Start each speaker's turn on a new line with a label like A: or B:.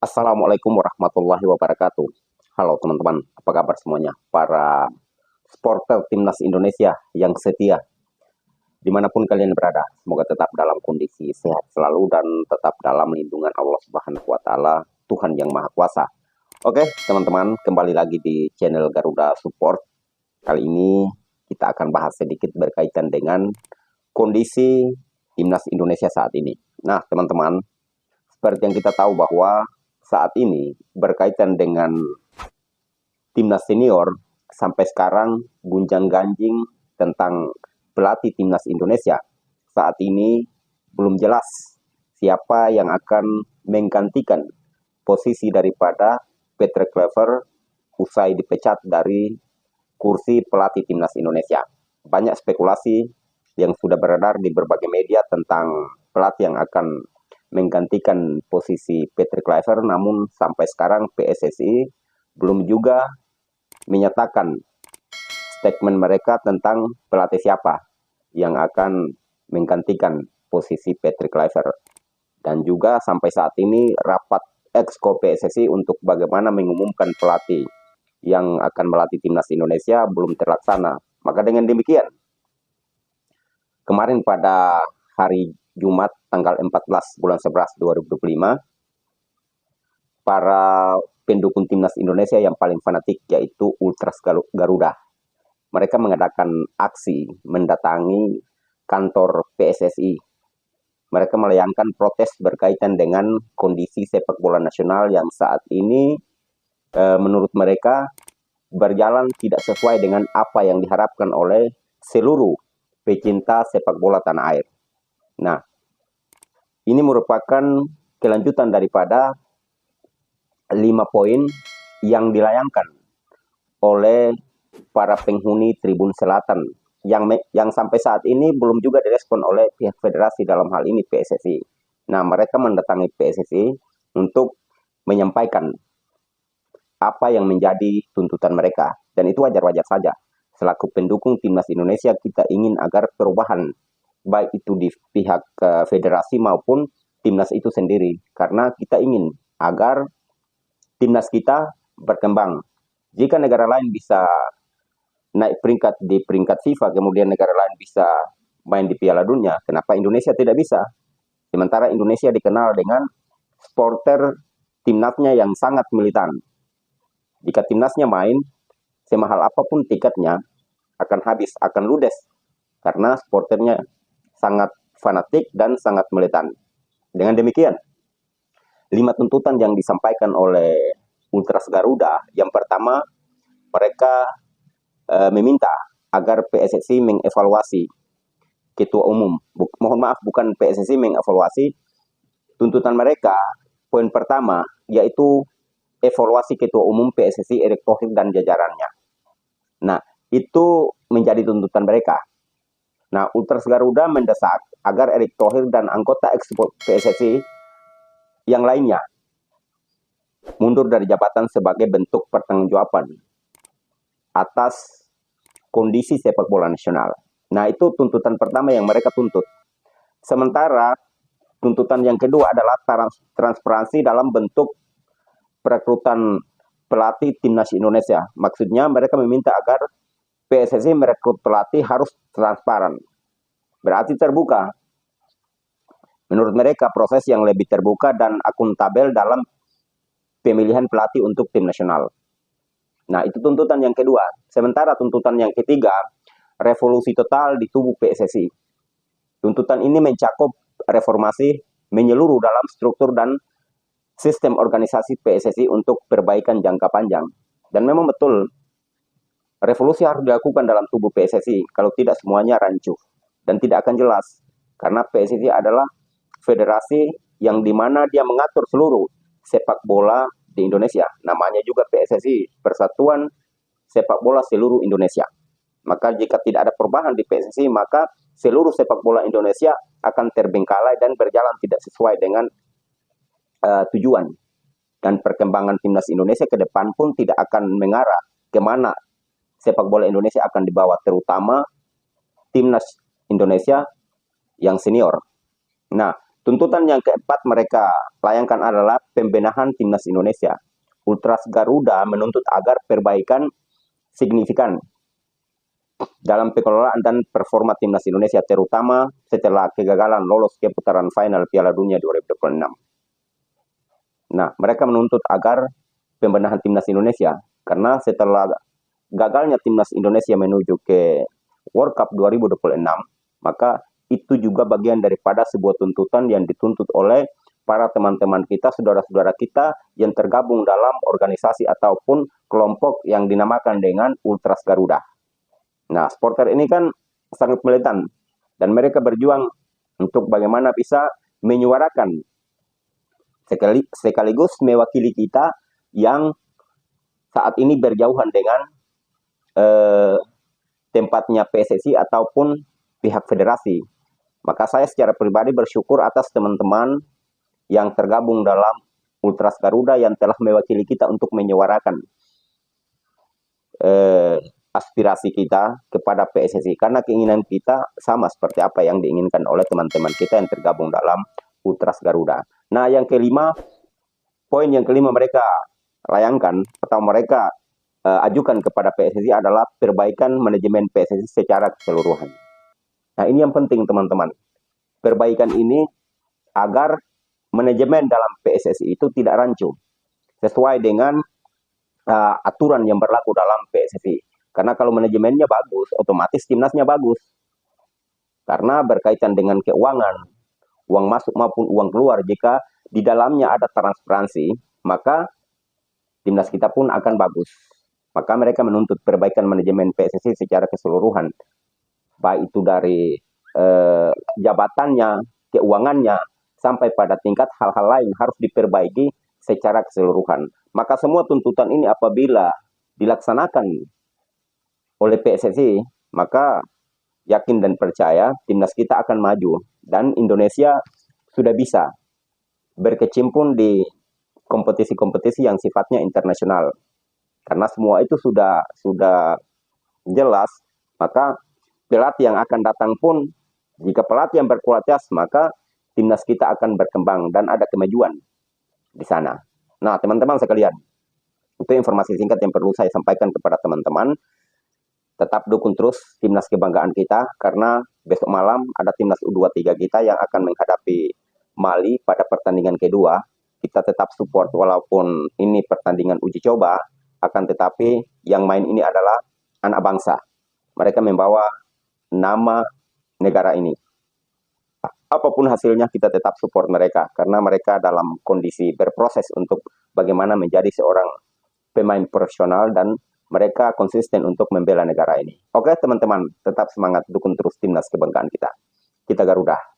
A: Assalamualaikum warahmatullahi wabarakatuh. Halo teman-teman, apa kabar semuanya? Para supporter timnas Indonesia yang setia, dimanapun kalian berada, semoga tetap dalam kondisi sehat selalu dan tetap dalam lindungan Allah Subhanahu wa Ta'ala, Tuhan yang Maha Kuasa. Oke, teman-teman, kembali lagi di channel Garuda Support. Kali ini kita akan bahas sedikit berkaitan dengan kondisi timnas Indonesia saat ini. Nah, teman-teman, seperti yang kita tahu bahwa saat ini berkaitan dengan timnas senior, sampai sekarang gunjang-ganjing tentang pelatih timnas Indonesia. Saat ini belum jelas siapa yang akan menggantikan posisi daripada Patrick Kluivert usai dipecat dari kursi pelatih timnas Indonesia. Banyak spekulasi yang sudah beredar di berbagai media tentang pelatih yang akan menggantikan posisi Patrick Kluivert, namun sampai sekarang PSSI belum juga menyatakan statement mereka tentang pelatih siapa yang akan menggantikan posisi Patrick Kluivert. Dan juga sampai saat ini rapat Exco PSSI untuk bagaimana mengumumkan pelatih yang akan melatih timnas Indonesia belum terlaksana. Maka dengan demikian, kemarin pada hari Jumat tanggal 14 bulan 11 2025, para pendukung timnas Indonesia yang paling fanatik yaitu Ultras Garuda, mereka mengadakan aksi mendatangi kantor PSSI. Mereka melayangkan protes berkaitan dengan kondisi sepak bola nasional yang saat ini menurut mereka berjalan tidak sesuai dengan apa yang diharapkan oleh seluruh pecinta sepak bola tanah air. Nah, ini merupakan kelanjutan daripada 5 poin yang dilayangkan oleh para penghuni Tribun Selatan yang sampai saat ini belum juga direspon oleh pihak federasi, dalam hal ini PSSI. Nah, mereka mendatangi PSSI untuk menyampaikan apa yang menjadi tuntutan mereka, dan itu wajar-wajar saja. Selaku pendukung timnas Indonesia, kita ingin agar perubahan baik itu di pihak federasi maupun timnas itu sendiri, karena kita ingin agar timnas kita berkembang. Jika negara lain bisa naik peringkat di peringkat FIFA, kemudian negara lain bisa main di Piala Dunia, kenapa Indonesia tidak bisa? Sementara Indonesia dikenal dengan supporter timnasnya yang sangat militan. Jika timnasnya main, semahal apapun tiketnya akan habis, akan ludes, karena supporternya sangat fanatik dan sangat militan. Dengan demikian, 5 tuntutan yang disampaikan oleh Ultras Garuda. Yang pertama, mereka meminta agar PSSI mengevaluasi ketua umum. Mohon maaf, bukan PSSI mengevaluasi. Tuntutan mereka, poin pertama, yaitu evaluasi ketua umum PSSI Erick Thohir dan jajarannya. Nah, itu menjadi tuntutan mereka. Nah, Ultras Garuda mendesak agar Erick Thohir dan anggota Exco PSSI yang lainnya mundur dari jabatan sebagai bentuk pertanggungjawaban atas kondisi sepak bola nasional. Nah, itu tuntutan pertama yang mereka tuntut. Sementara tuntutan yang kedua adalah transparansi dalam bentuk perekrutan pelatih timnas Indonesia. Maksudnya mereka meminta agar PSSI merekrut pelatih harus transparan, berarti terbuka. Menurut mereka, proses yang lebih terbuka dan akuntabel dalam pemilihan pelatih untuk tim nasional. Nah, itu tuntutan yang kedua. Sementara tuntutan yang ketiga, revolusi total di tubuh PSSI. Tuntutan ini mencakup reformasi menyeluruh dalam struktur dan sistem organisasi PSSI untuk perbaikan jangka panjang. Dan memang betul, revolusi harus dilakukan dalam tubuh PSSI, kalau tidak semuanya rancuh dan tidak akan jelas, karena PSSI adalah federasi yang dimana dia mengatur seluruh sepak bola di Indonesia. Namanya juga PSSI, Persatuan Sepak Bola Seluruh Indonesia. Maka jika tidak ada perubahan di PSSI, maka seluruh sepak bola Indonesia akan terbengkalai dan berjalan tidak sesuai dengan tujuan. Dan perkembangan timnas Indonesia ke depan pun tidak akan mengarah kemana sepak bola Indonesia akan dibawa, terutama timnas Indonesia yang senior. Nah, Tuntutan yang keempat mereka layangkan adalah pembenahan timnas Indonesia. Ultras Garuda menuntut agar perbaikan signifikan dalam pengelolaan dan performa timnas Indonesia, terutama setelah kegagalan lolos ke putaran final Piala Dunia 2026. Nah, mereka menuntut agar pembenahan timnas Indonesia, karena setelah gagalnya timnas Indonesia menuju ke World Cup 2026, maka itu juga bagian daripada sebuah tuntutan yang dituntut oleh para teman-teman kita, saudara-saudara kita yang tergabung dalam organisasi ataupun kelompok yang dinamakan dengan Ultras Garuda. Nah, supporter ini kan sangat militan dan mereka berjuang untuk bagaimana bisa menyuarakan sekaligus mewakili kita yang saat ini berjauhan dengan tempatnya PSSI ataupun pihak federasi. Maka saya secara pribadi bersyukur atas teman-teman yang tergabung dalam Ultras Garuda yang telah mewakili kita untuk menyuarakan aspirasi kita kepada PSSI, karena keinginan kita sama seperti apa yang diinginkan oleh teman-teman kita yang tergabung dalam Ultras Garuda. Nah, yang kelima, poin yang kelima mereka layangkan atau mereka ajukan kepada PSSI adalah perbaikan manajemen PSSI secara keseluruhan. Nah, ini yang penting teman-teman. Perbaikan ini agar manajemen dalam PSSI itu tidak rancu, sesuai dengan aturan yang berlaku dalam PSSI. Karena kalau manajemennya bagus, otomatis timnasnya bagus. Karena berkaitan dengan keuangan, uang masuk maupun uang keluar, jika di dalamnya ada transparansi, maka timnas kita pun akan bagus. Maka mereka menuntut perbaikan manajemen PSSI secara keseluruhan. Baik itu dari jabatannya, keuangannya, sampai pada tingkat hal-hal lain harus diperbaiki secara keseluruhan. Maka semua tuntutan ini apabila dilaksanakan oleh PSSI, maka yakin dan percaya timnas kita akan maju dan Indonesia sudah bisa berkecimpung di kompetisi-kompetisi yang sifatnya internasional. Karena semua itu sudah jelas, maka pelatih yang akan datang pun, jika pelatih yang berkualitas, maka timnas kita akan berkembang dan ada kemajuan di sana. Nah, teman-teman sekalian, itu informasi singkat yang perlu saya sampaikan kepada teman-teman. Tetap dukung terus timnas kebanggaan kita, karena besok malam ada timnas U23 kita yang akan menghadapi Mali pada pertandingan kedua. Kita tetap support walaupun ini pertandingan uji coba, akan tetapi yang main ini adalah anak bangsa. Mereka membawa nama negara ini. Apapun hasilnya kita tetap support mereka, karena mereka dalam kondisi berproses untuk bagaimana menjadi seorang pemain profesional dan mereka konsisten untuk membela negara ini. Oke teman-teman, tetap semangat, dukung terus timnas kebanggaan kita. Kita Garuda.